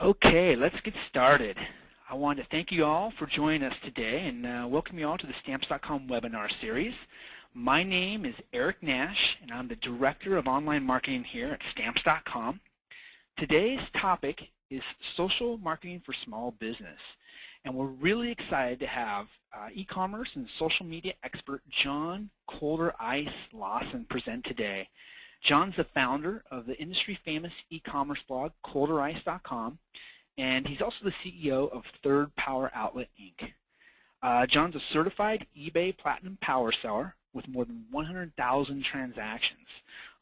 Okay, let's get started. I want to thank you all for joining us today and welcome you all to the Stamps.com webinar series. My name is Eric Nash, and I'm the Director of Online Marketing here at Stamps.com. Today's topic is social marketing for small business, and we're really excited to have e-commerce and social media expert John ColderIce Lawson present today. John's the founder of the industry-famous e-commerce blog, ColderIce.com, and he's also the CEO of Third Power Outlet, Inc. John's a certified eBay Platinum Power Seller with more than 100,000 transactions.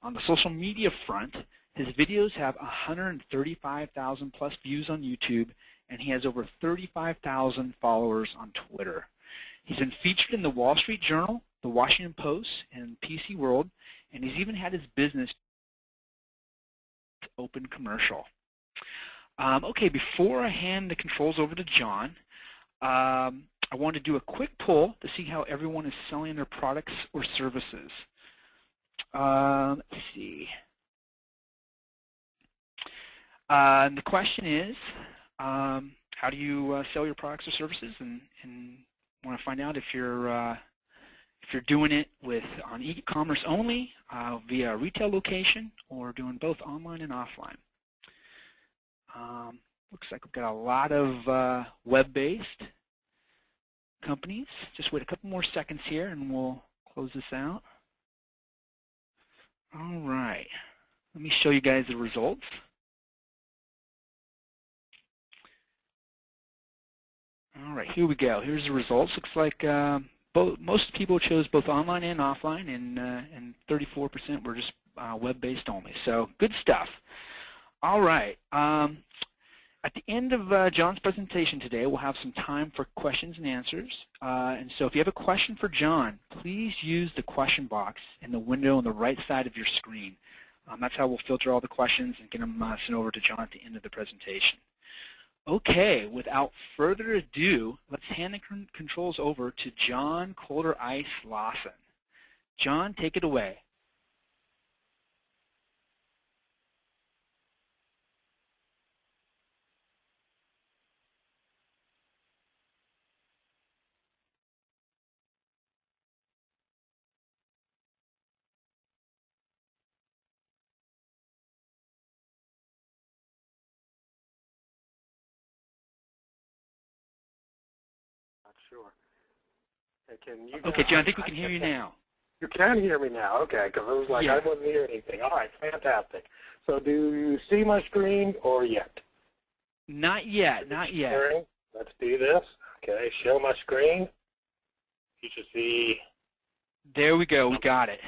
On the social media front, his videos have 135,000 plus views on YouTube, and he has over 35,000 followers on Twitter. He's been featured in the Wall Street Journal, the Washington Post, and PC World, and he's even had his business open commercial. Okay, before I hand the controls over to John, I want to do a quick poll to see how everyone is selling their products or services. Let's see. And the question is, how do you sell your products or services? And want to find out if you're doing it on e-commerce only, via a retail location, or doing both online and offline. Looks like we've got a lot of web-based companies. Just wait a couple more seconds here and we'll close this out. All right, let me show you guys the results. All right, here we go. Here's the results. Looks like most people chose both online and offline, and 34% were just web-based only. So good stuff. All right. At the end of John's presentation today, we'll have some time for questions and answers. And so if you have a question for John, please use the question box in the window on the right side of your screen. That's how we'll filter all the questions and get them sent over to John at the end of the presentation. Okay, without further ado, let's hand the controls over to John ColderIce Lawson. John, take it away. Sure. Hey, can you okay, John, I think we can hear you now. You can hear me now, okay, because it was like yeah. I wasn't hearing anything. All right, fantastic. So do you see my screen or yet? Not yet, not yet. Let's do this. Okay, show my screen. You should see. There we go, we got it.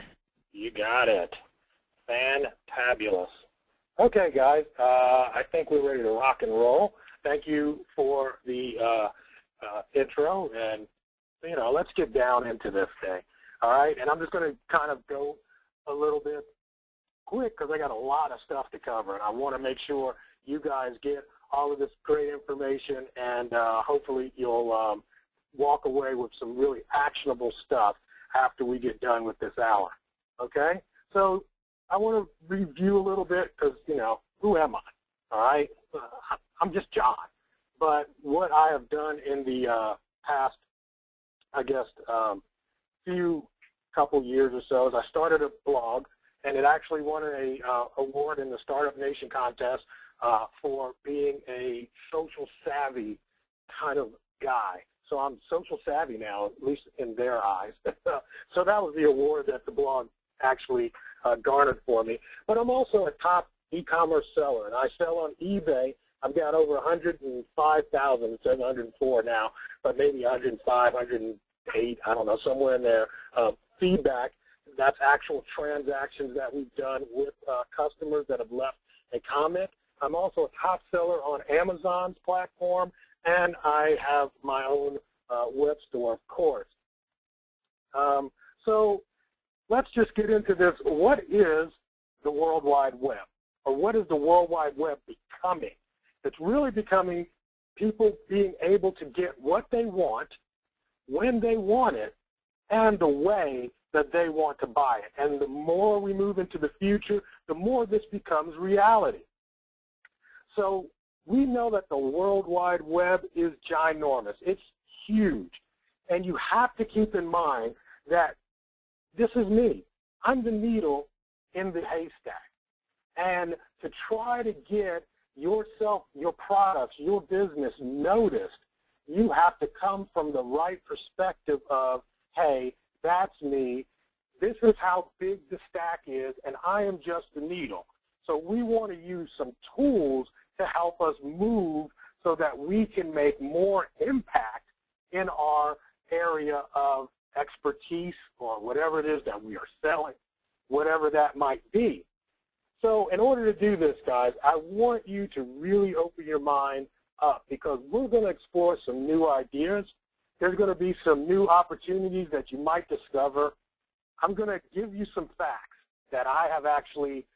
You got it. Fantabulous. Okay, guys, I think we're ready to rock and roll. Thank you for the intro, and let's get down into this thing. All right, and I'm just going to kind of go a little bit quick because I got a lot of stuff to cover, and I want to make sure you guys get all of this great information, and hopefully you'll walk away with some really actionable stuff after we get done with this hour. Okay, so I want to review a little bit because who am I? All right, I'm just John. But what I have done in the past, I guess, couple years or so is I started a blog, and it actually won an award in the Startup Nation contest for being a social savvy kind of guy. So I'm social savvy now, at least in their eyes. So that was the award that the blog actually garnered for me. But I'm also a top e-commerce seller, and I sell on eBay. I've got over 105,000, it says 104 now, but maybe 105, 108, I don't know, somewhere in there, feedback. That's actual transactions that we've done with customers that have left a comment. I'm also a top seller on Amazon's platform, and I have my own web store, of course. So let's just get into this. What is the World Wide Web? Or what is the World Wide Web becoming? It's really becoming people being able to get what they want, when they want it, and the way that they want to buy it. And the more we move into the future, the more this becomes reality. So We know that the World Wide Web is ginormous. It's huge. And you have to keep in mind that this is me. I'm the needle in the haystack. And to try to get yourself, your products, your business noticed, you have to come from the right perspective of, hey, that's me. This is how big the stack is, and I am just the needle. So we want to use some tools to help us move so that we can make more impact in our area of expertise or whatever it is that we are selling, whatever that might be. So in order to do this, guys, I want you to really open your mind up because we're going to explore some new ideas. There's going to be some new opportunities that you might discover. I'm going to give you some facts that I have actually,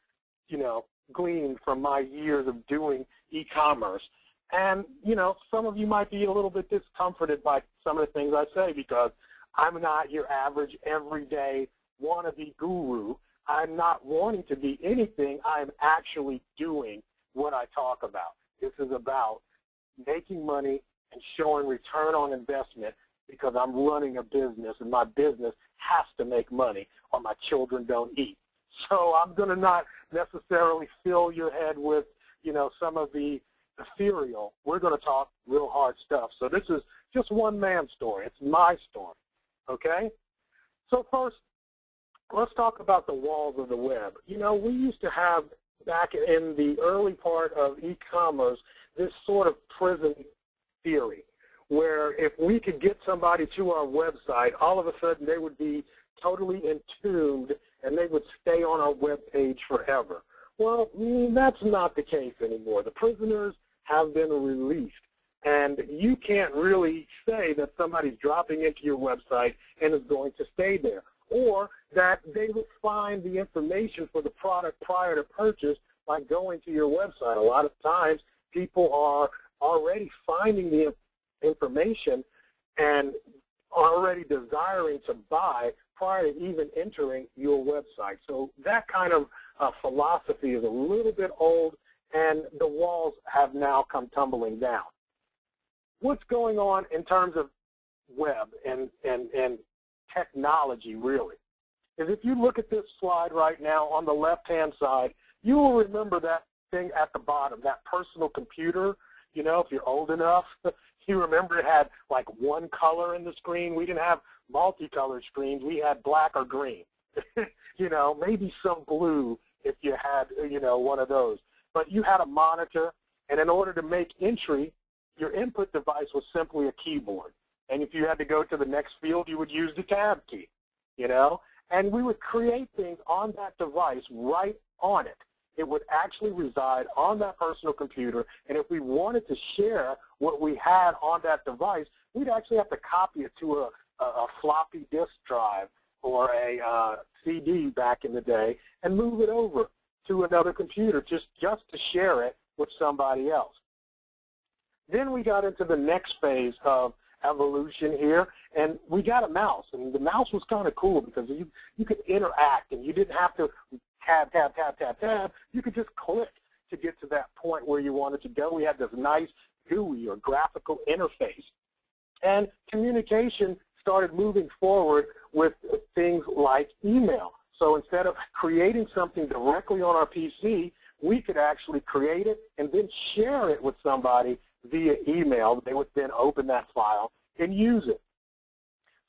gleaned from my years of doing e-commerce. And, some of you might be a little bit discomforted by some of the things I say because I'm not your average everyday wannabe guru. I'm not wanting to be anything. I'm actually doing what I talk about. This is about making money and showing return on investment because I'm running a business and my business has to make money or my children don't eat. So I'm going to not necessarily fill your head with, some of the ethereal. We're going to talk real hard stuff. So this is just one man's story. It's my story, okay? So first, let's talk about the walls of the web. We used to have, back in the early part of e-commerce, this sort of prison theory, where if we could get somebody to our website, all of a sudden they would be totally entombed and they would stay on our web page forever. Well, that's not the case anymore. The prisoners have been released, and you can't really say that somebody's dropping into your website and is going to stay there, or that they would find the information for the product prior to purchase by going to your website. A lot of times people are already finding the information and already desiring to buy prior to even entering your website. So that kind of philosophy is a little bit old, and the walls have now come tumbling down. What's going on in terms of web and technology, really, is if you look at this slide right now on the left-hand side, you will remember that thing at the bottom, that personal computer. If you're old enough, you remember it had like one color in the screen. We didn't have multicolored screens. We had black or green. Maybe some blue if you had, one of those. But you had a monitor, and in order to make entry, your input device was simply a keyboard. And if you had to go to the next field, you would use the tab key, And we would create things on that device right on it. It would actually reside on that personal computer, and if we wanted to share what we had on that device, we'd actually have to copy it to a floppy disk drive or a CD back in the day and move it over to another computer just to share it with somebody else. Then we got into the next phase of evolution here, and we got a mouse, and the mouse was kind of cool because you could interact, and you didn't have to tab, tab, tab, tab, tab. You could just click to get to that point where you wanted to go. We had this nice GUI or graphical interface. And communication started moving forward with things like email. So instead of creating something directly on our PC, we could actually create it and then share it with somebody via email. They would then open that file and use it.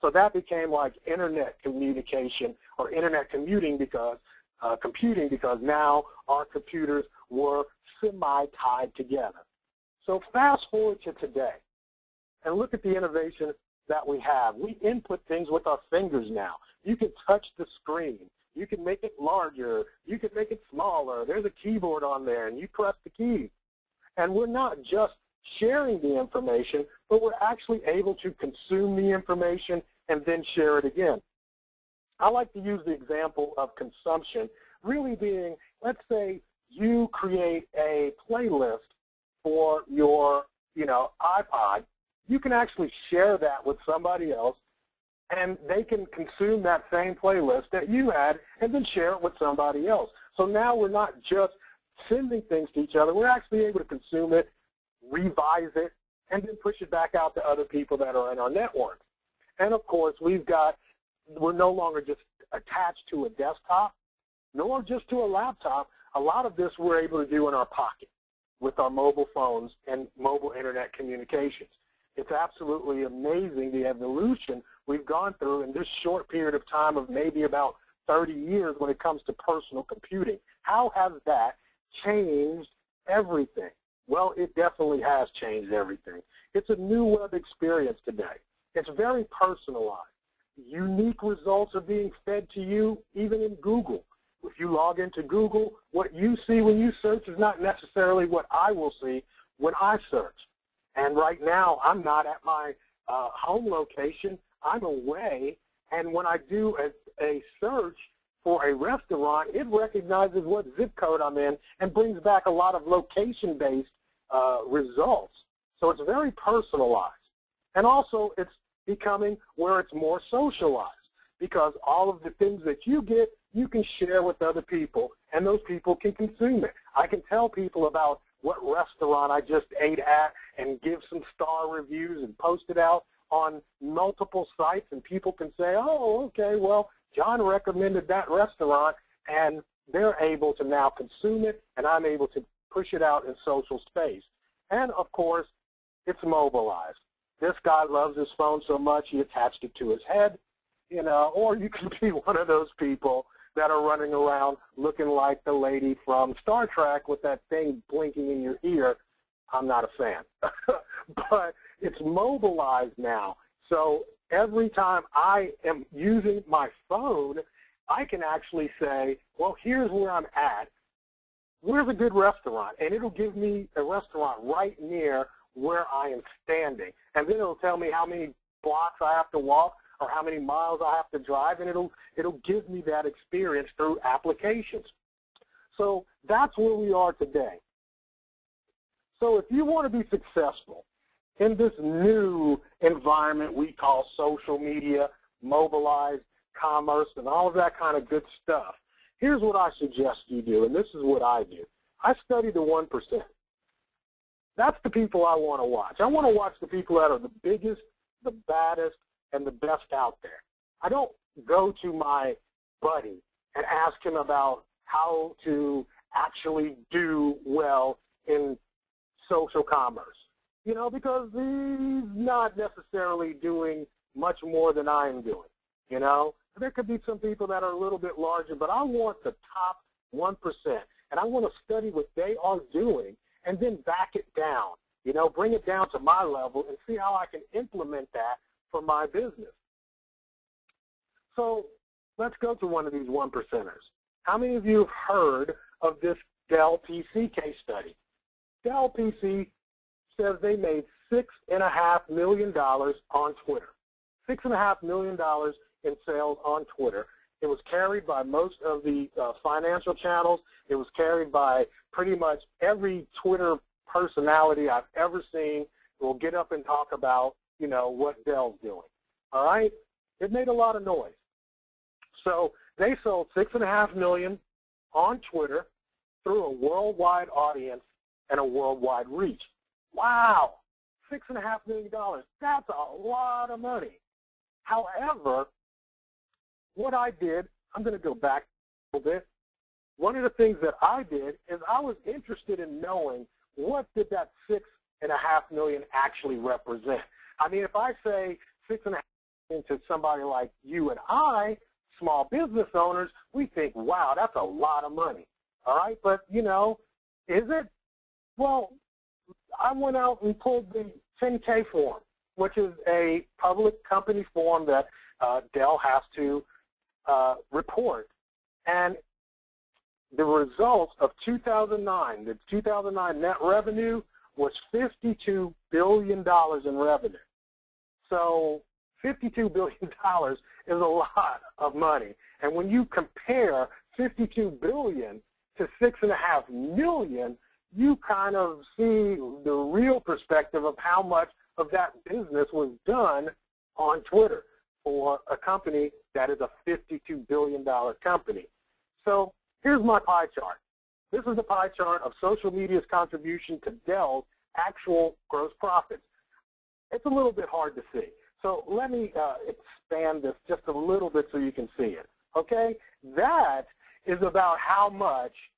So that became like internet communication or internet commuting because computing, because now our computers were semi-tied together. So fast forward to today and look at the innovation that we have. We input things with our fingers now. You can touch the screen. You can make it larger. You can make it smaller. There's a keyboard on there, and you press the key. And we're not just sharing the information, but we're actually able to consume the information and then share it again. I like to use the example of consumption really being, let's say you create a playlist for your, iPod. You can actually share that with somebody else, and they can consume that same playlist that you had and then share it with somebody else. So now we're not just sending things to each other. We're actually able to consume it, revise it, and then push it back out to other people that are in our network. And of course, we're no longer just attached to a desktop, nor just to a laptop. A lot of this we're able to do in our pocket with our mobile phones and mobile internet communications. It's absolutely amazing the evolution we've gone through in this short period of time of maybe about 30 years when it comes to personal computing. How has that changed everything? Well, it definitely has changed everything. It's a new web experience today. It's very personalized. Unique results are being fed to you even in Google. If you log into Google, what you see when you search is not necessarily what I will see when I search. And right now, I'm not at my home location. I'm away, and when I do a search for a restaurant, it recognizes what zip code I'm in and brings back a lot of location-based results. So it's very personalized. And also, it's becoming where it's more socialized, because all of the things that you get, you can share with other people, and those people can consume it. I can tell people about what restaurant I just ate at and give some star reviews and post it out on multiple sites, and people can say, oh, okay, well, John recommended that restaurant, and they're able to now consume it, and I'm able to push it out in social space. And, of course, it's mobilized. This guy loves his phone so much he attached it to his head, you know, or you can be one of those people that are running around looking like the lady from Star Trek with that thing blinking in your ear. I'm not a fan. But it's mobilized now. So every time I am using my phone, I can actually say, well, here's where I'm at. Where's a good restaurant? And it'll give me a restaurant right near where I am standing. And then it'll tell me how many blocks I have to walk or how many miles I have to drive, and it'll give me that experience through applications. So that's where we are today. So if you want to be successful in this new environment we call social media, mobilized commerce, and all of that kind of good stuff, here's what I suggest you do, and this is what I do. I study the 1%. That's the people I want to watch. I want to watch the people that are the biggest, the baddest, and the best out there. I don't go to my buddy and ask him about how to actually do well in social commerce, you know, because he's not necessarily doing much more than I'm doing, you know. There could be some people that are a little bit larger, but I want the top 1%, and I want to study what they are doing and then back it down, you know, bring it down to my level and see how I can implement that for my business. So let's go to one of these 1%ers. How many of you have heard of this Dell PC case study? Dell PC says they made $6.5 million on Twitter. $6.5 million in sales on Twitter. It was carried by most of the financial channels. It was carried by pretty much every Twitter personality I've ever seen will get up and talk about, you know, what Dell's doing. All right? It made a lot of noise. So they sold $6.5 million on Twitter through a worldwide audience and a worldwide reach. Wow, $6.5 million. That's a lot of money. However, what I did, I'm going to go back a little bit. One of the things that I did is I was interested in knowing what did that $6.5 million actually represent. I mean, if I say $6.5 million to somebody like you and I, small business owners, we think, wow, that's a lot of money. All right, but, you know, is it? Well, I went out and pulled the 10K form, which is a public company form that Dell has to report. And the results of 2009, the 2009 net revenue was $52 billion in revenue. So $52 billion is a lot of money. And when you compare $52 billion to $6.5 million, you kind of see the real perspective of how much of that business was done on Twitter for a company that is a $52 billion company. So here's my pie chart. This is the pie chart of social media's contribution to Dell's actual gross profits. It's a little bit hard to see. So let me expand this just a little bit so you can see it. Okay? That is about how much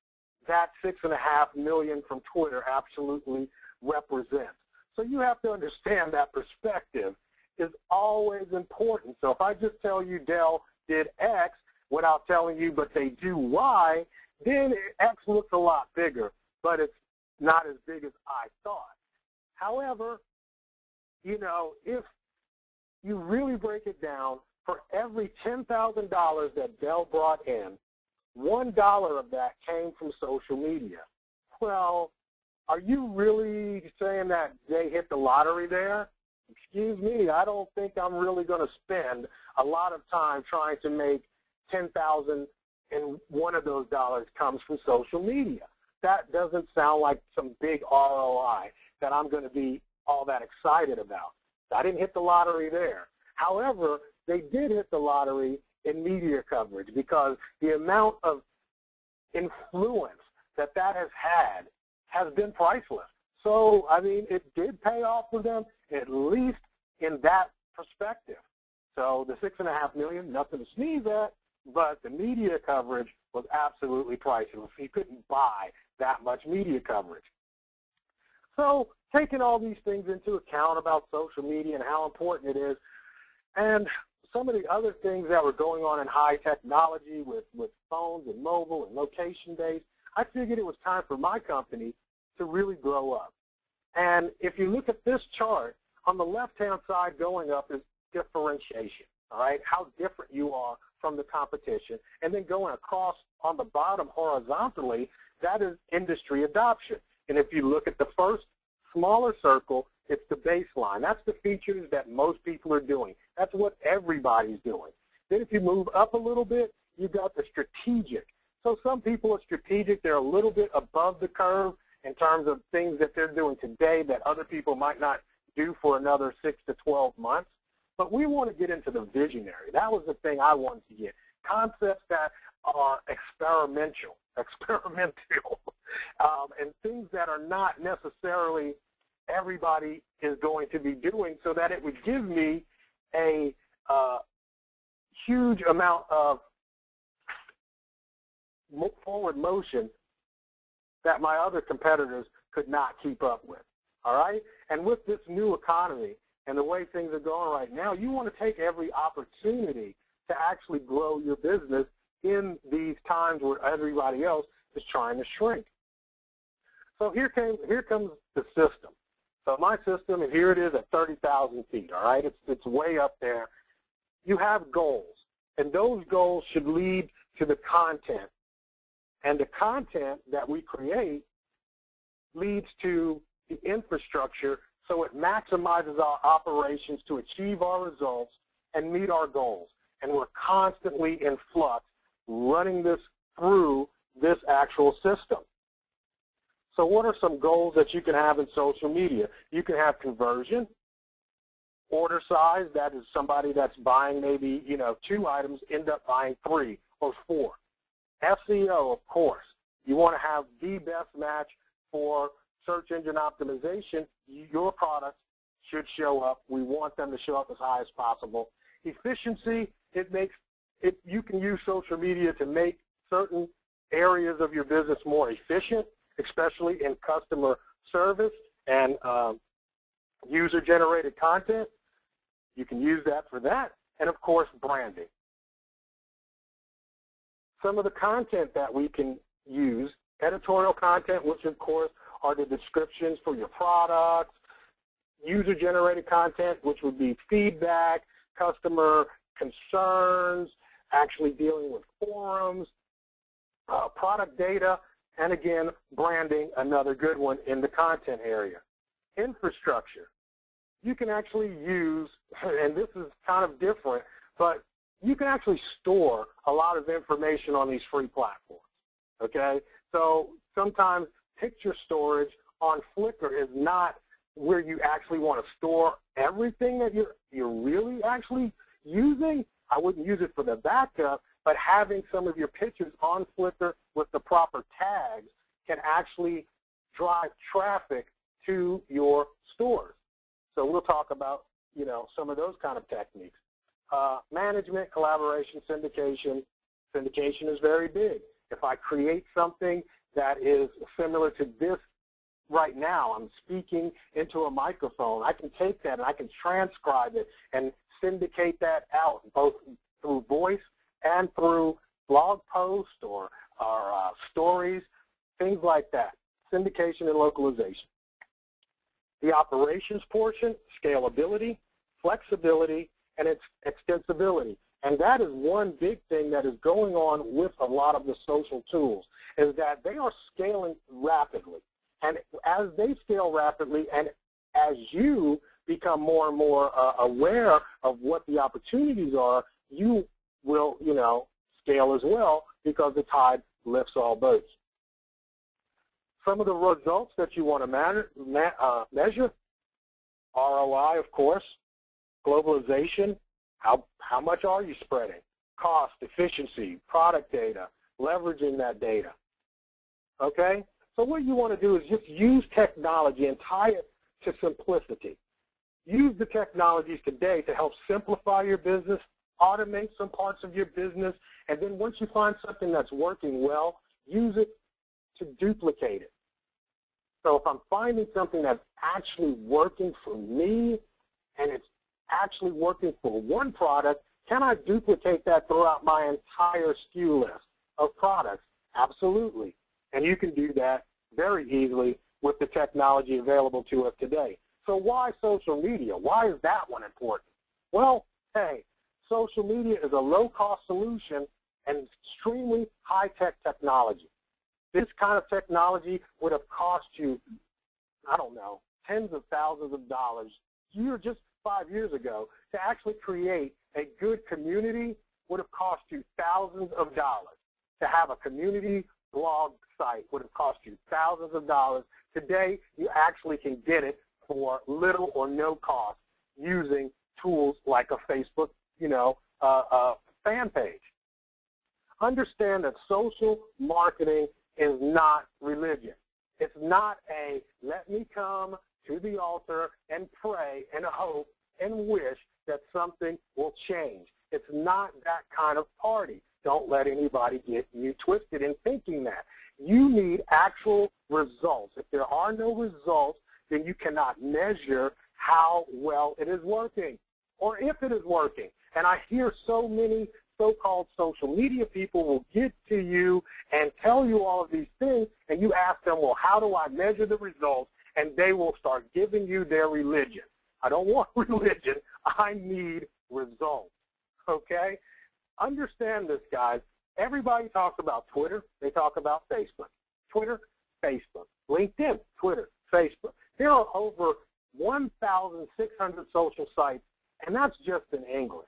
that $6.5 million from Twitter absolutely represents. So you have to understand that perspective is always important. So if I just tell you Dell did X without telling you but they do Y, then X looks a lot bigger, but it's not as big as I thought. However, you know, if you really break it down, for every $10,000 that Dell brought in, $1 of that came from social media. Well, are you really saying that they hit the lottery there? Excuse me, I don't think I'm really going to spend a lot of time trying to make $10,000 and one of those dollars comes from social media. That doesn't sound like some big ROI that I'm going to be all that excited about. I didn't hit the lottery there. However, they did hit the lottery in media coverage because the amount of influence that that has been priceless. So, I mean, it did pay off for them, at least in that perspective. So the $6.5 million, nothing to sneeze at, but the media coverage was absolutely priceless. You couldn't buy that much media coverage. So taking all these things into account about social media and how important it is, and some of the other things that were going on in high technology with phones and mobile and location-based, I figured it was time for my company to really grow up. And if you look at this chart, on the left-hand side going up is differentiation, all right, how different you are from the competition. And then going across on the bottom horizontally, that is industry adoption. And if you look at the first smaller circle, it's the baseline. That's the features that most people are doing. That's what everybody's doing. Then if you move up a little bit, you've got the strategic. So some people are strategic. They're a little bit above the curve in terms of things that they're doing today that other people might not do for another 6 to 12 months. But we want to get into the visionary. That was the thing I wanted to get. Concepts that are experimental, and things that are not necessarily everybody is going to be doing, so that it would give me a huge amount of forward motion that my other competitors could not keep up with, all right? And with this new economy and the way things are going right now, you want to take every opportunity to actually grow your business in these times where everybody else is trying to shrink. So here comes the system. So my system, and here it is at 30,000 feet, all right? It's way up there. You have goals, and those goals should lead to the content. And the content that we create leads to the infrastructure, so it maximizes our operations to achieve our results and meet our goals. And we're constantly in flux running this through this actual system. So what are some goals that you can have in social media? You can have conversion, order size, that is somebody that's buying maybe, 2 items, end up buying 3 or 4. SEO, of course. You want to have the best match for search engine optimization. Your products should show up. We want them to show up as high as possible. Efficiency, you can use social media to make certain areas of your business more efficient, especially in customer service and user-generated content. You can use that for that. And, of course, branding. Some of the content that we can use, editorial content, which, of course, are the descriptions for your products, user-generated content, which would be feedback, customer concerns, actually dealing with forums, product data, and again, branding, another good one in the content area. Infrastructure. You can actually use, and this is kind of different, but you can actually store a lot of information on these free platforms, okay? So sometimes picture storage on Flickr is not where you actually want to store everything that you're really actually using. I wouldn't use it for the backup, but having some of your pictures on Flickr with the proper tags can actually drive traffic to your stores. So we'll talk about, some of those kind of techniques. Management, collaboration, syndication. Syndication is very big. If I create something that is similar to this right now, I'm speaking into a microphone, I can take that and I can transcribe it and syndicate that out, both through voice and through blog posts or stories, things like that. Syndication and localization. The operations portion, scalability, flexibility, and its extensibility. And that is one big thing that is going on with a lot of the social tools, is that they are scaling rapidly. And as they scale rapidly, and as you become more and more aware of what the opportunities are, you will, scale as well, because the tide lifts all boats. Some of the results that you want to measure, ROI, of course, globalization, how much are you spreading, cost, efficiency, product data, leveraging that data. Okay? So what you want to do is just use technology and tie it to simplicity. Use the technologies today to help simplify your business, automate some parts of your business, and then once you find something that's working well, use it to duplicate it. So if I'm finding something that's actually working for me and it's actually working for one product, can I duplicate that throughout my entire SKU list of products? Absolutely. And you can do that very easily with the technology available to us today. So why social media? Why is that one important? Well, hey, social media is a low-cost solution and extremely high-tech technology. This kind of technology would have cost you, I don't know, tens of thousands of dollars just 5 years ago. To actually create a good community would have cost you thousands of dollars. To have a community blog site would have cost you thousands of dollars. Today, you actually can get it for little or no cost using tools like a Facebook, fan page. Understand that social marketing is not religion. It's not a let me come to the altar and pray and hope and wish that something will change. It's not that kind of party. Don't let anybody get you twisted in thinking that. You need actual results. If there are no results, then you cannot measure how well it is working or if it is working. And I hear so many so-called social media people will get to you and tell you all of these things, and you ask them, well, how do I measure the results? And they will start giving you their religion. I don't want religion. I need results, okay? Understand this, guys. Everybody talks about Twitter. They talk about Facebook. Twitter, Facebook. LinkedIn, Twitter, Facebook. There are over 1,600 social sites, and that's just in English.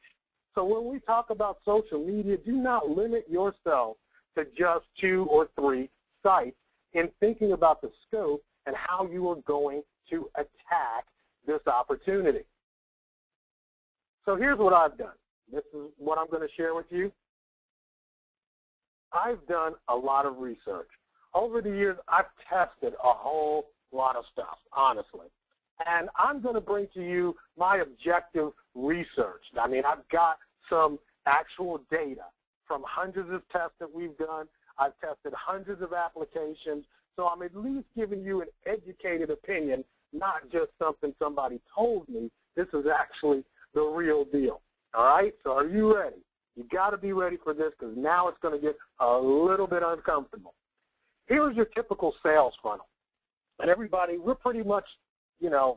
So when we talk about social media, do not limit yourself to just 2 or 3 sites in thinking about the scope and how you are going to attack this opportunity. So here's what I've done. This is what I'm going to share with you. I've done a lot of research. Over the years, I've tested a whole lot of stuff, honestly. And I'm going to bring to you my objective research. I mean, I've got some actual data from hundreds of tests that we've done. I've tested hundreds of applications. So I'm at least giving you an educated opinion, not just something somebody told me. This is actually the real deal. All right? So are you ready? You got to be ready for this, because now it's going to get a little bit uncomfortable. Here's your typical sales funnel. And everybody, we're pretty much,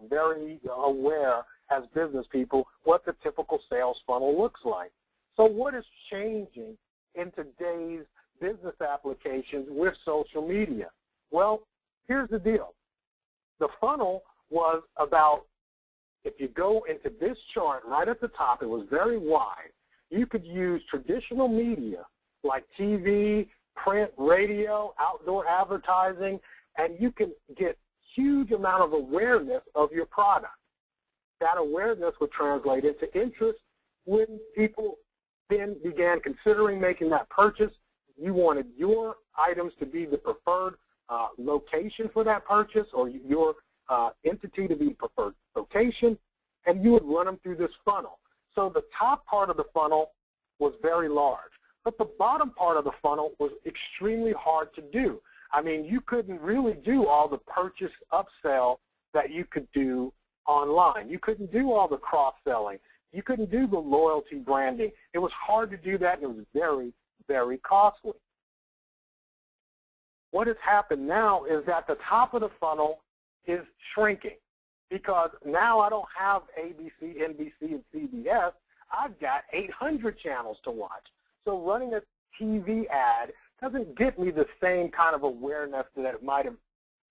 very aware as business people what the typical sales funnel looks like. So what is changing in today's business applications with social media? Well, here's the deal. The funnel was about, if you go into this chart right at the top, it was very wide. You could use traditional media like TV, print, radio, outdoor advertising, and you can get huge amount of awareness of your product. That awareness would translate into interest. When people then began considering making that purchase, you wanted your items to be the preferred location for that purchase, or your entity to be preferred location, and you would run them through this funnel. So the top part of the funnel was very large, but the bottom part of the funnel was extremely hard to do. I mean, you couldn't really do all the purchase upsell that you could do online. You couldn't do all the cross-selling. You couldn't do the loyalty branding. It was hard to do that, and it was very, very costly. What has happened now is that the top of the funnel is shrinking, because now I don't have ABC, NBC, and CBS. I've got 800 channels to watch. So running a TV ad doesn't get me the same kind of awareness that it might have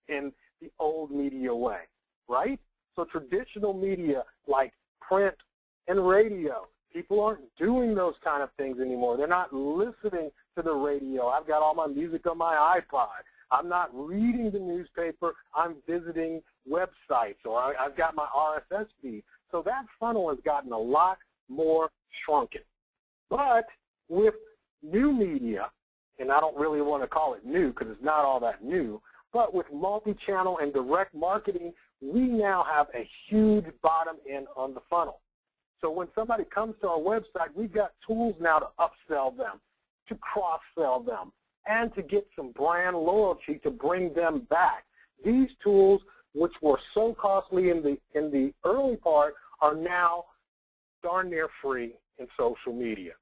in the old media way, right? So traditional media like print and radio, people aren't doing those kind of things anymore. They're not listening to the radio. I've got all my music on my iPod. I'm not reading the newspaper. I'm visiting websites, or I've got my RSS feed. So that funnel has gotten a lot more shrunken. But with new media, and I don't really want to call it new because it's not all that new, but with multi-channel and direct marketing, we now have a huge bottom end on the funnel. So when somebody comes to our website, we've got tools now to upsell them, to cross-sell them, and to get some brand loyalty to bring them back. These tools, which were so costly in the early part, are now darn near free in social media.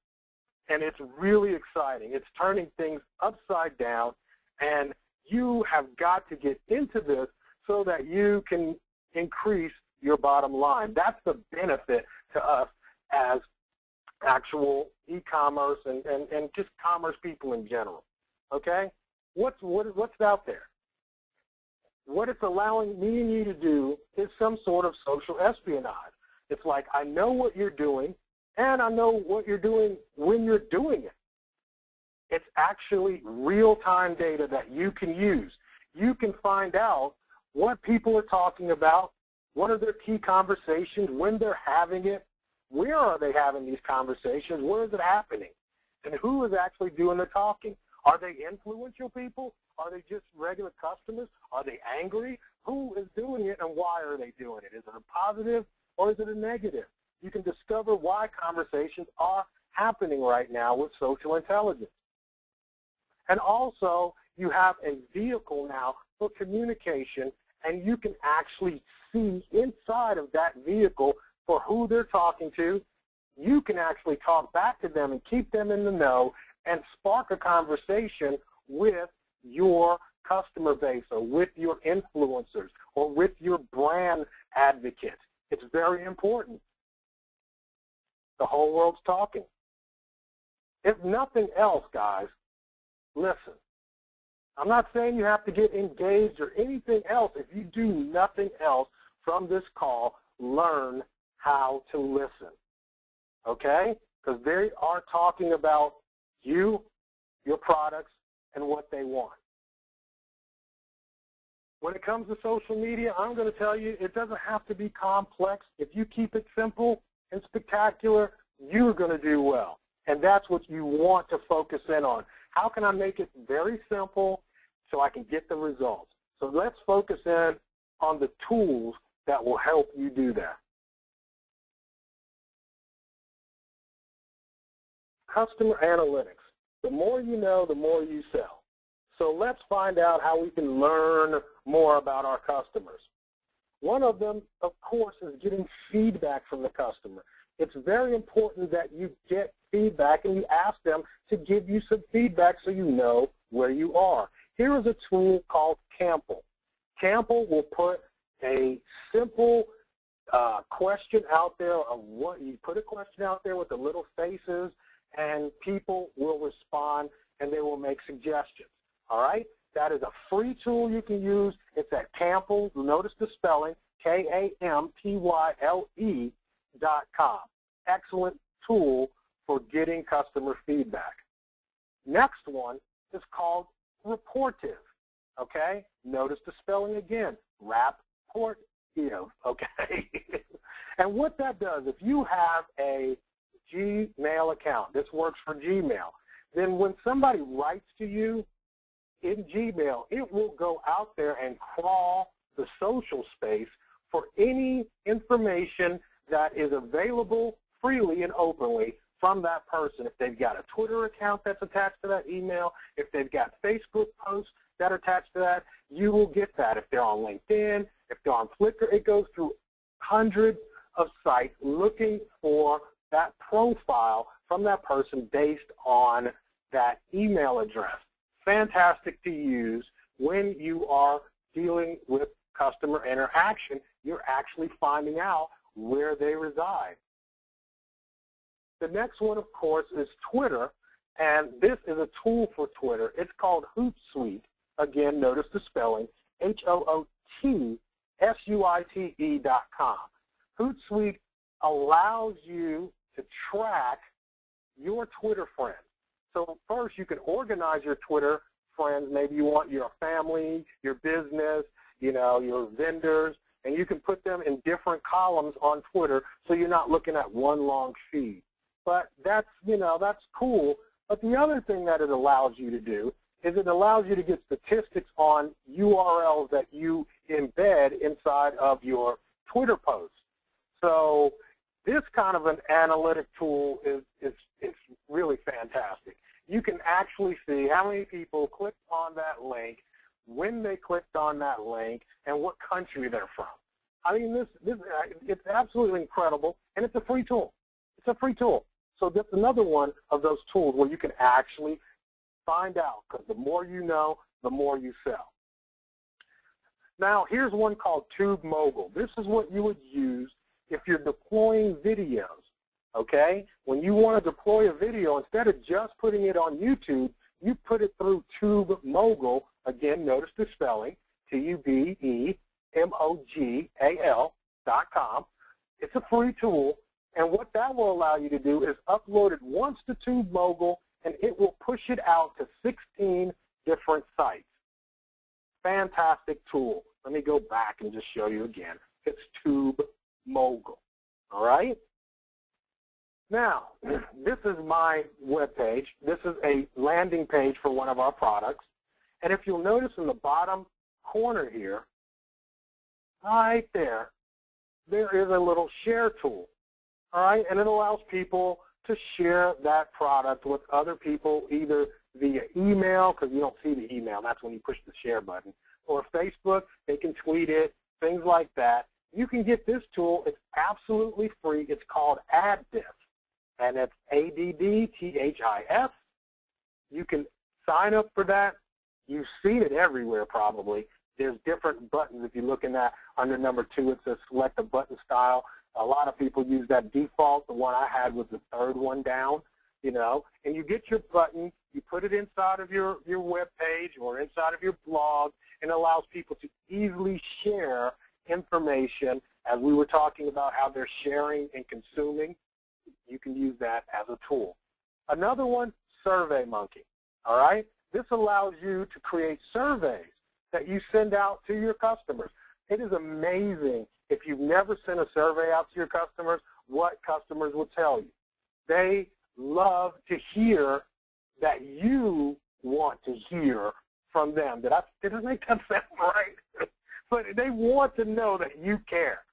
And it's really exciting. It's turning things upside down, and you have got to get into this so that you can increase your bottom line. That's the benefit to us as actual e-commerce and just commerce people in general. Okay? What's out there? What it's allowing me and you to do is some sort of social espionage. It's like, I know what you're doing, and I know what you're doing when you're doing it. It's actually real-time data that you can use. You can find out what people are talking about, what are their key conversations, when they're having it, where are they having these conversations, where is it happening, and who is actually doing the talking. Are they influential people? Are they just regular customers? Are they angry? Who is doing it, and why are they doing it? Is it a positive or is it a negative? You can discover why conversations are happening right now with social intelligence. And also, you have a vehicle now for communication, and you can actually see inside of that vehicle for who they're talking to. You can actually talk back to them and keep them in the know and spark a conversation with your customer base or with your influencers or with your brand advocates. It's very important. The whole world's talking. If nothing else, guys, listen. I'm not saying you have to get engaged or anything else. If you do nothing else from this call, learn how to listen. Okay? Because they are talking about you, your products, and what they want. When it comes to social media, I'm going to tell you, it doesn't have to be complex. If you keep it simple and spectacular, you're going to do well. And that's what you want to focus in on. How can I make it very simple so I can get the results? So let's focus in on the tools that will help you do that. Customer analytics. The more you know, the more you sell. So let's find out how we can learn more about our customers. One of them, of course, is getting feedback from the customer. It's very important that you get feedback and you ask them to give you some feedback so you know where you are. Here is a tool called Cample. Cample will put a simple question out there of what you put a question out there with the little faces, and people will respond and they will make suggestions. All right? That is a free tool you can use. It's at Cample. Notice the spelling, KAMPYLE.com. Excellent tool for getting customer feedback. Next one is called Reportive. Okay? Notice the spelling again, Rapportive. Okay? And what that does, if you have a Gmail account, this works for Gmail, then when somebody writes to you in Gmail, it will go out there and crawl the social space for any information that is available freely and openly from that person. If they've got a Twitter account that's attached to that email, if they've got Facebook posts that are attached to that, you will get that. If they're on LinkedIn, if they're on Flickr, it goes through hundreds of sites looking for that profile from that person based on that email address. Fantastic to use when you are dealing with customer interaction. You're actually finding out where they reside. The next one, of course, is Twitter, and this is a tool for Twitter. It's called Hootsuite. Again, notice the spelling, HOOTSUITE.com. Hootsuite allows you to track your Twitter friends. So first, you can organize your Twitter friends. Maybe you want your family, your business, your vendors, and you can put them in different columns on Twitter so you're not looking at one long feed. But that's cool. But the other thing that it allows you to do is it allows you to get statistics on URLs that you embed inside of your Twitter posts. So this kind of an analytic tool is really fantastic. You can actually see how many people clicked on that link, when they clicked on that link, and what country they're from. I mean, it's absolutely incredible, and it's a free tool. It's a free tool. So that's another one of those tools where you can actually find out, because the more you know, the more you sell. Now, here's one called TubeMogul. This is what you would use if you're deploying videos, okay? When you want to deploy a video, instead of just putting it on YouTube, you put it through TubeMogul. Again, notice the spelling, TubeMogul.com. It's a free tool, and what that will allow you to do is upload it once to TubeMogul, and it will push it out to 16 different sites. Fantastic tool. Let me go back and just show you again. It's TubeMogul. All right? Now, this is my web page. This is a landing page for one of our products. And if you'll notice in the bottom corner here, right there, there is a little share tool. All right? And it allows people to share that product with other people, either via email, because you don't see the email. That's when you push the share button. Or Facebook, they can tweet it, things like that. You can get this tool. It's absolutely free. It's called AddThis, and it's AddThis. You can sign up for that. You've seen it everywhere probably. There's different buttons. If you're looking at under number 2, it says select a button style. A lot of people use that default. The one I had was the third one down, and you get your button, you put it inside of your web page or inside of your blog, and it allows people to easily share information. As we were talking about how they're sharing and consuming, you can use that as a tool. Another one, SurveyMonkey. All right? This allows you to create surveys that you send out to your customers. It is amazing, if you've never sent a survey out to your customers, what customers will tell you. They love to hear that you want to hear from them. Did I make that sound right? But they want to know that you care.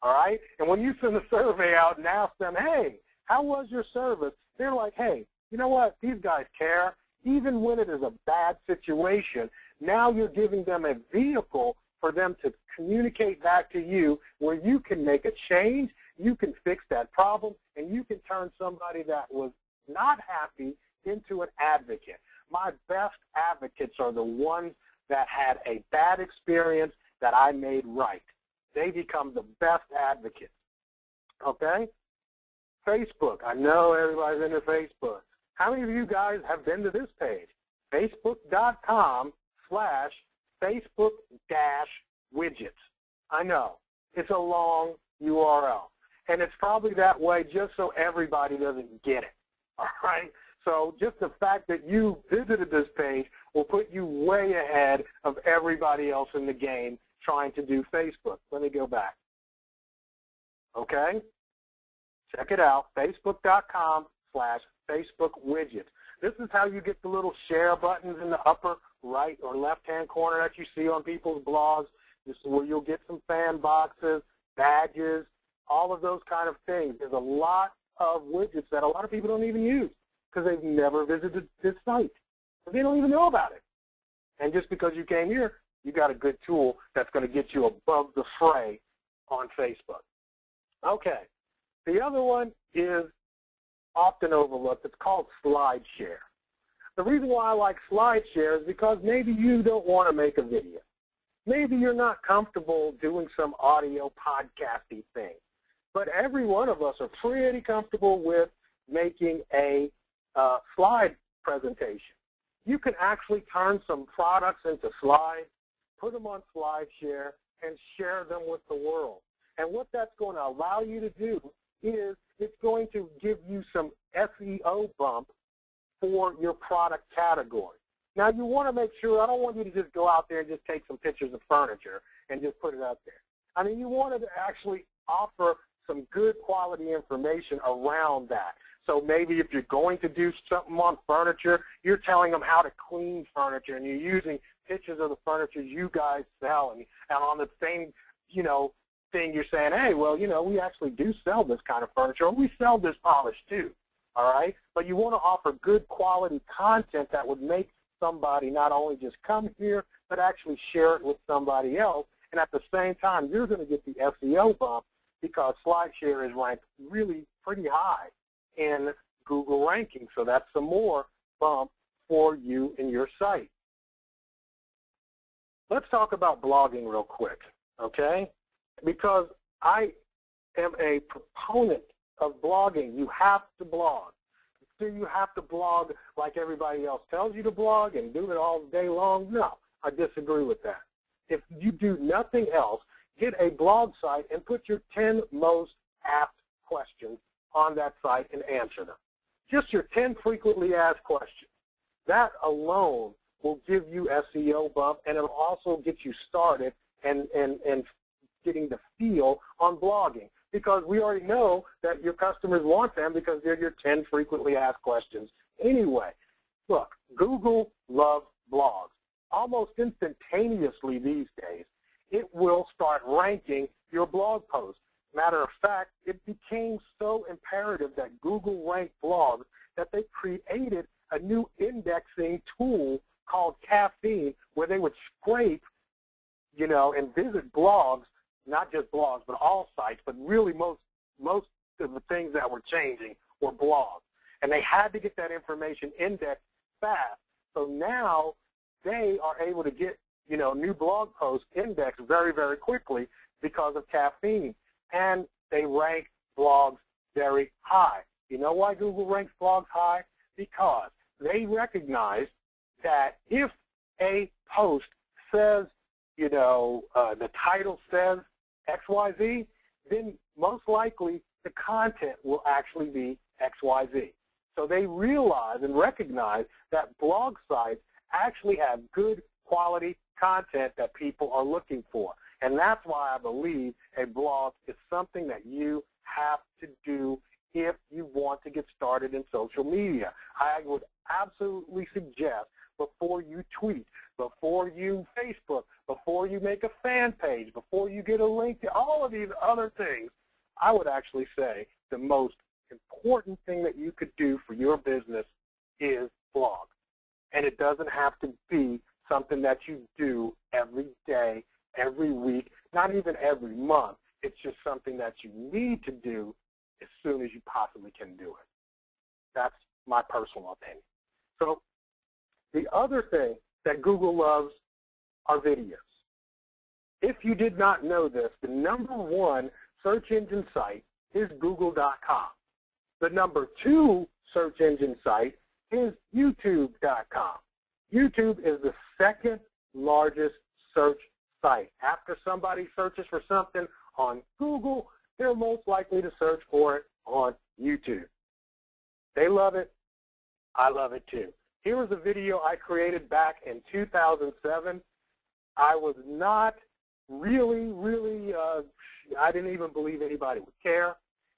All right? And when you send a survey out and ask them, hey, how was your service? They're like, hey, you know what? These guys care. Even when it is a bad situation, now you're giving them a vehicle for them to communicate back to you where you can make a change, you can fix that problem, and you can turn somebody that was not happy into an advocate. My best advocates are the ones that had a bad experience that I made right. They become the best advocates. Okay? Facebook. I know everybody's into Facebook. How many of you guys have been to this page? Facebook.com/Facebook-widgets. I know. It's a long URL. And it's probably that way just so everybody doesn't get it. All right? So just the fact that you visited this page will put you way ahead of everybody else in the game trying to do Facebook. Let me go back. Okay? Check it out, Facebook.com/Facebook-widgets. This is how you get the little share buttons in the upper right or left-hand corner that you see on people's blogs. This is where you'll get some fan boxes, badges, all of those kind of things. There's a lot of widgets that a lot of people don't even use because they've never visited this site. They don't even know about it. And just because you came here, you got a good tool that's going to get you above the fray on Facebook. Okay. The other one is often overlooked. It's called SlideShare. The reason why I like SlideShare is because maybe you don't want to make a video. Maybe you're not comfortable doing some audio podcasty thing. But every one of us are pretty comfortable with making a slide presentation. You can actually turn some products into slides, put them on SlideShare, and share them with the world. And what that's going to allow you to do is it's going to give you some SEO bump for your product category. Now, you want to make sure, I don't want you to just go out there and just take some pictures of furniture and just put it up there. I mean, you want to actually offer some good quality information around that. So maybe if you're going to do something on furniture, you're telling them how to clean furniture, and you're using pictures of the furniture you guys sell, and on the same, thing you're saying, hey, well, we actually do sell this kind of furniture, or we sell this polish too, all right? But you want to offer good quality content that would make somebody not only just come here, but actually share it with somebody else, and at the same time, you're going to get the SEO bump because SlideShare is ranked really pretty high in Google rankings, so that's some more bump for you and your site. Let's talk about blogging real quick, okay? Because I am a proponent of blogging. You have to blog. Do you have to blog like everybody else tells you to blog and do it all day long? No, I disagree with that. If you do nothing else, get a blog site and put your 10 most asked questions on that site and answer them. Just your 10 frequently asked questions. That alone will give you SEO bump, and it'll also get you started and getting the feel on blogging, because we already know that your customers want them because they're your 10 frequently asked questions anyway. Look, Google loves blogs. Almost instantaneously these days, it will start ranking your blog posts. Matter of fact, it became so imperative that Google ranked blogs that they created a new indexing tool called Caffeine, where they would scrape, and visit blogs, not just blogs, but all sites, but really most of the things that were changing were blogs. And they had to get that information indexed fast. So now they are able to get, new blog posts indexed very, very quickly because of Caffeine. And they rank blogs very high. You know why Google ranks blogs high? Because they recognize that if a post says, the title says XYZ, then most likely the content will actually be XYZ. So they realize and recognize that blog sites actually have good quality content that people are looking for. And that's why I believe a blog is something that you have to do if you want to get started in social media. I would absolutely suggest, before you tweet, before you Facebook, before you make a fan page, before you get a link to all of these other things, I would actually say the most important thing that you could do for your business is blog. And it doesn't have to be something that you do every day, every week, not even every month. It's just something that you need to do as soon as you possibly can do it. That's my personal opinion. So the other thing that Google loves are videos. If you did not know this, the #1 search engine site is Google.com. The #2 search engine site is YouTube.com. YouTube is the second largest search site. After somebody searches for something on Google, they're most likely to search for it on YouTube. They love it. I love it too. Here was a video I created back in 2007. I was not really, I didn't even believe anybody would care.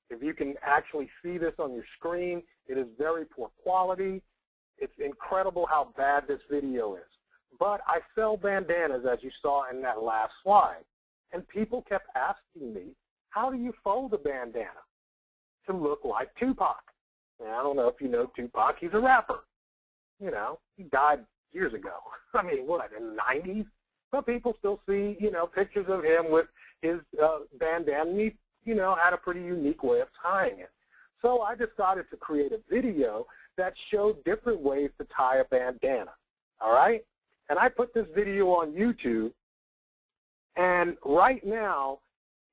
If you can actually see this on your screen, it is very poor quality. It's incredible how bad this video is. But I sell bandanas, as you saw in that last slide. And people kept asking me, how do you fold a bandana to look like Tupac? And I don't know if you know Tupac. He's a rapper. You know, he died years ago. I mean, what, in the 90s? But people still see, you know, pictures of him with his bandana. And he, you know, had a pretty unique way of tying it. So I decided to create a video that showed different ways to tie a bandana. All right? And I put this video on YouTube. And right now,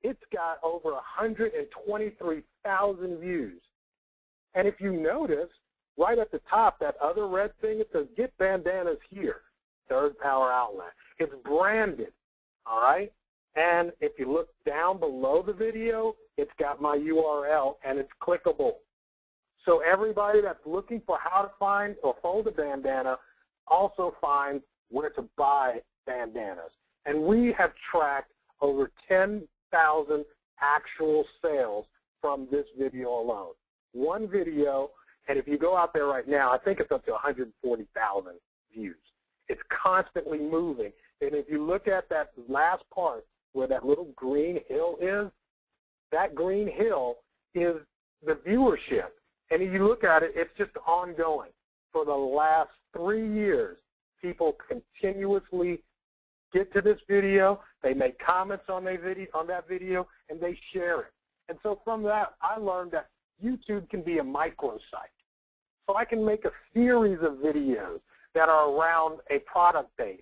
it's got over 123,000 views. And if you notice, right at the top, that other red thing, it says, Get Bandanas Here, third power outlet. It's branded, all right? And if you look down below the video, it's got my URL, and it's clickable. So everybody that's looking for how to find or fold a bandana also finds where to buy bandanas. And we have tracked over 10,000 actual sales from this video alone. One video, and if you go out there right now, I think it's up to 140,000 views. It's constantly moving. And if you look at that last part where that little green hill is, that green hill is the viewership. And if you look at it, it's just ongoing. For the last 3 years, people continuously get to this video, they make comments on that video, and they share it. And so from that, I learned that YouTube can be a microsite. So I can make a series of videos that are around a product base,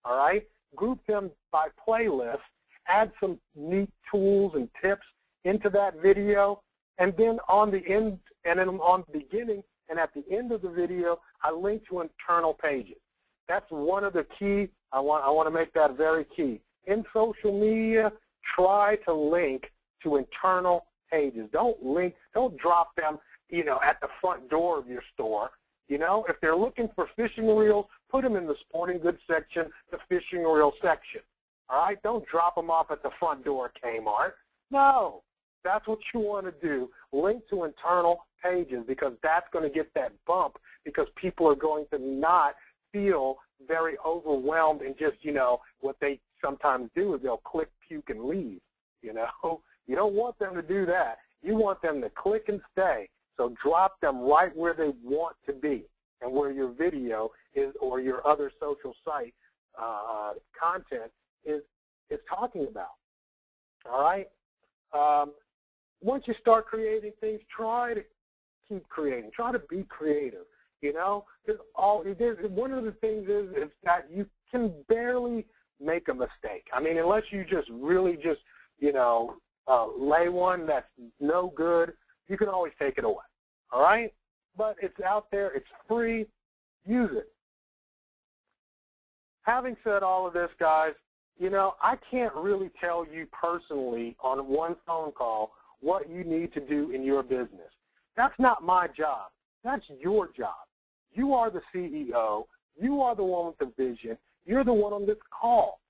all right? Group them by playlist, add some neat tools and tips into that video, and then on the end, and then on the beginning and at the end of the video, I link to internal pages. That's one of the key. I want to make that very key. In social media, try to link to internal pages. Don't drop them, you know, at the front door of your store. You know, if they're looking for fishing reels, put them in the sporting goods section, the fishing reel section. All right? Don't drop them off at the front door of Kmart. No, that's what you want to do. Link to internal pages, because that's going to get that bump, because people are going to not feel very overwhelmed and just, you know, what they sometimes do is they'll click, puke, and leave, you know. You don't want them to do that. You want them to click and stay. So drop them right where they want to be and where your video is or your other social site content is talking about. All right? Once you start creating things, try to keep creating. Try to be creative. You know, one of the things is that you can barely make a mistake. I mean, unless you just really just, you know, lay one that's no good, you can always take it away. All right? But it's out there. It's free. Use it. Having said all of this, guys, you know, I can't really tell you personally on one phone call what you need to do in your business. That's not my job. That's your job. You are the CEO. You are the one with the vision. You're the one on this call.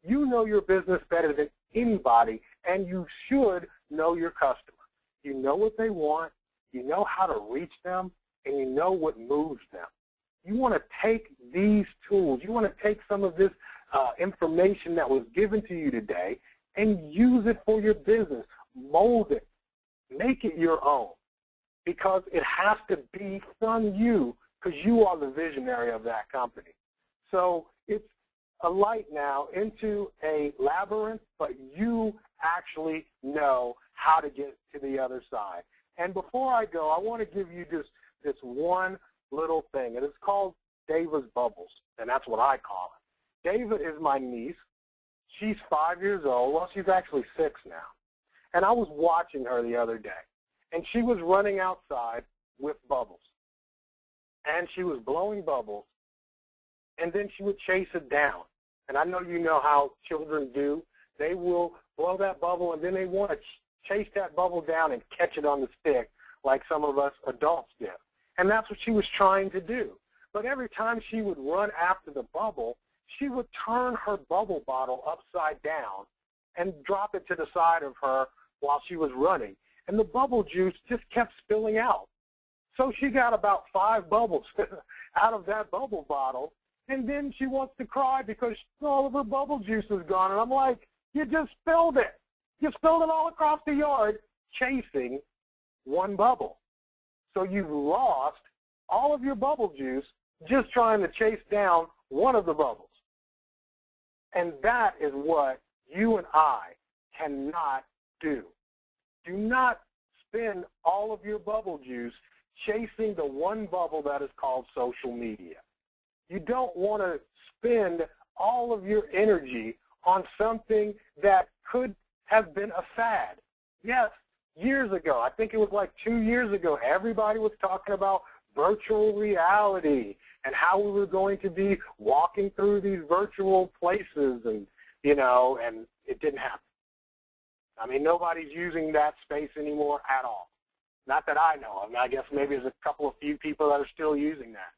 You know your business better than anybody, and you should know your customer. You know what they want. You know how to reach them, and you know what moves them. You want to take these tools. You want to take some of this information that was given to you today and use it for your business. Mold it. Make it your own, because it has to be from you, because you are the visionary of that company. So it's a light now into a labyrinth, but you actually know how to get to the other side. And before I go, I want to give you this one little thing, and it's called David's Bubbles, and that's what I call it. David is my niece. She's 5 years old. Well, she's actually 6 now. And I was watching her the other day, and she was running outside with bubbles. And she was blowing bubbles, and then she would chase it down. And I know you know how children do. They will blow that bubble, and then they want to chase that bubble down and catch it on the stick like some of us adults do. And that's what she was trying to do. But every time she would run after the bubble, she would turn her bubble bottle upside down and drop it to the side of her while she was running. And the bubble juice just kept spilling out. So she got about 5 bubbles out of that bubble bottle, and then she wants to cry because all of her bubble juice is gone. And I'm like, you just spilled it. You spilled it all across the yard chasing one bubble. So you've lost all of your bubble juice just trying to chase down one of the bubbles. And that is what you and I cannot do. Do not spend all of your bubble juice chasing the one bubble that is called social media. You don't want to spend all of your energy on something that could have been a fad. Yes, years ago, I think it was like 2 years ago, everybody was talking about virtual reality and how we were going to be walking through these virtual places, and, you know, and it didn't happen. I mean, nobody's using that space anymore at all. Not that I know of. I mean, I guess maybe there's a few people that are still using that,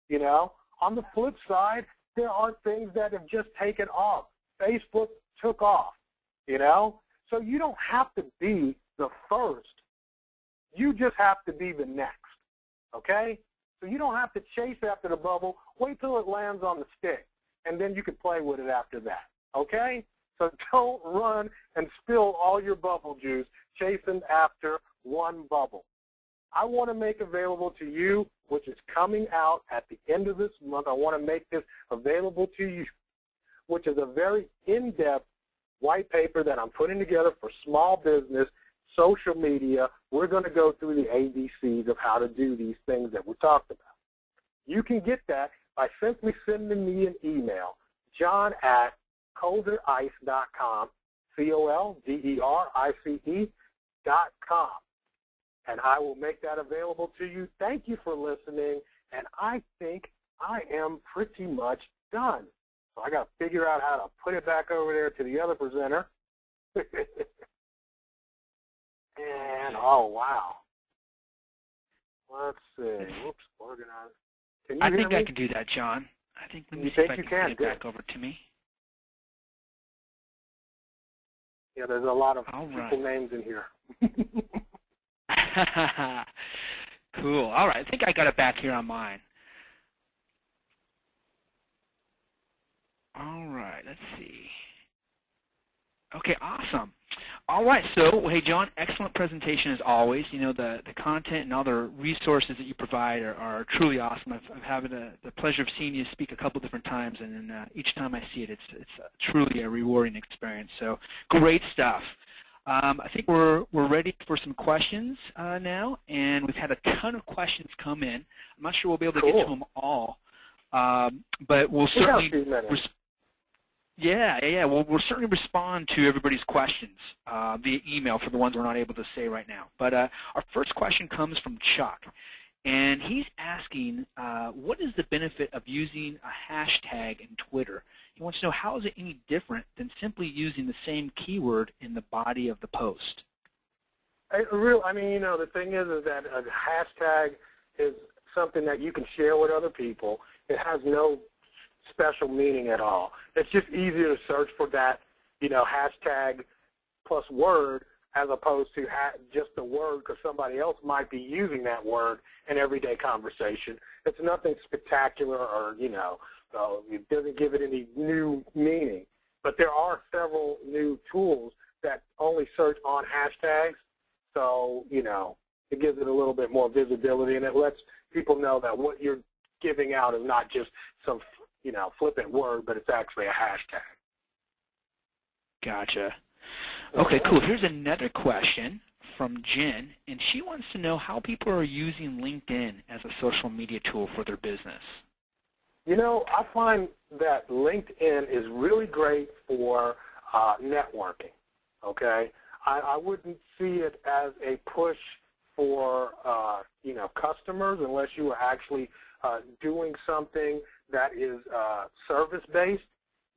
you know. On the flip side, there are things that have just taken off. Facebook took off, you know. So you don't have to be the first. You just have to be the next, okay? So you don't have to chase after the bubble. Wait till it lands on the stick, and then you can play with it after that, okay? So don't run and spill all your bubble juice chasing after one bubble. I want to make available to you, which is coming out at the end of this month, I want to make this available to you, which is a very in-depth white paper that I'm putting together for small business, social media. We're going to go through the ABCs of how to do these things that we talked about. You can get that by simply sending me an email, john@ColderIce.com, ColderIce.com. And I will make that available to you. Thank you for listening, and I think I am pretty much done. So I got to figure out how to put it back over there to the other presenter. And, oh, wow. Let's see. Whoops, organize. I think I can do that, John. I think, let me see if I can get it back over to me. Yeah, there's a lot of people names in here. Cool. All right. I think I got it back here on mine. All right. Let's see. Okay. Awesome. All right. So, hey, John, excellent presentation as always. You know, the content and all the resources that you provide are truly awesome. I've had the pleasure of seeing you speak a couple different times, and each time I see it, it's truly a rewarding experience. So, great stuff. I think we're ready for some questions now, and we've had a ton of questions come in. I'm not sure we'll be able to get to them all, but we'll certainly we'll certainly respond to everybody's questions via email for the ones we're not able to say right now. But our first question comes from Chuck, and he's asking, what is the benefit of using a hashtag in Twitter? He wants to know, how is it any different than simply using the same keyword in the body of the post? I mean, you know, the thing is that a hashtag is something that you can share with other people. It has no special meaning at all. It's just easier to search for that, you know, hashtag plus word as opposed to just the word, because somebody else might be using that word in everyday conversation. It's nothing spectacular or, you know, it doesn't give it any new meaning. But there are several new tools that only search on hashtags. So, you know, it gives it a little bit more visibility, and it lets people know that what you're giving out is not just some, you know, flippant word, but it's actually a hashtag. Gotcha. Okay, cool. Here's another question from Jen, and she wants to know how people are using LinkedIn as a social media tool for their business. You know, I find that LinkedIn is really great for networking, okay? I wouldn't see it as a push for, you know, customers unless you are actually doing something that is service-based,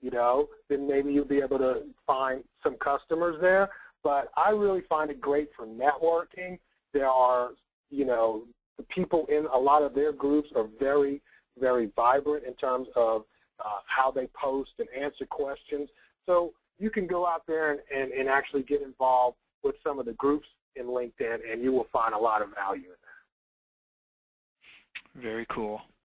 you know, then maybe you'll be able to find some customers there. But I really find it great for networking. There are, you know, the people in a lot of their groups are very, very vibrant in terms of how they post and answer questions. So you can go out there and actually get involved with some of the groups in LinkedIn, and you will find a lot of value in that. Very cool.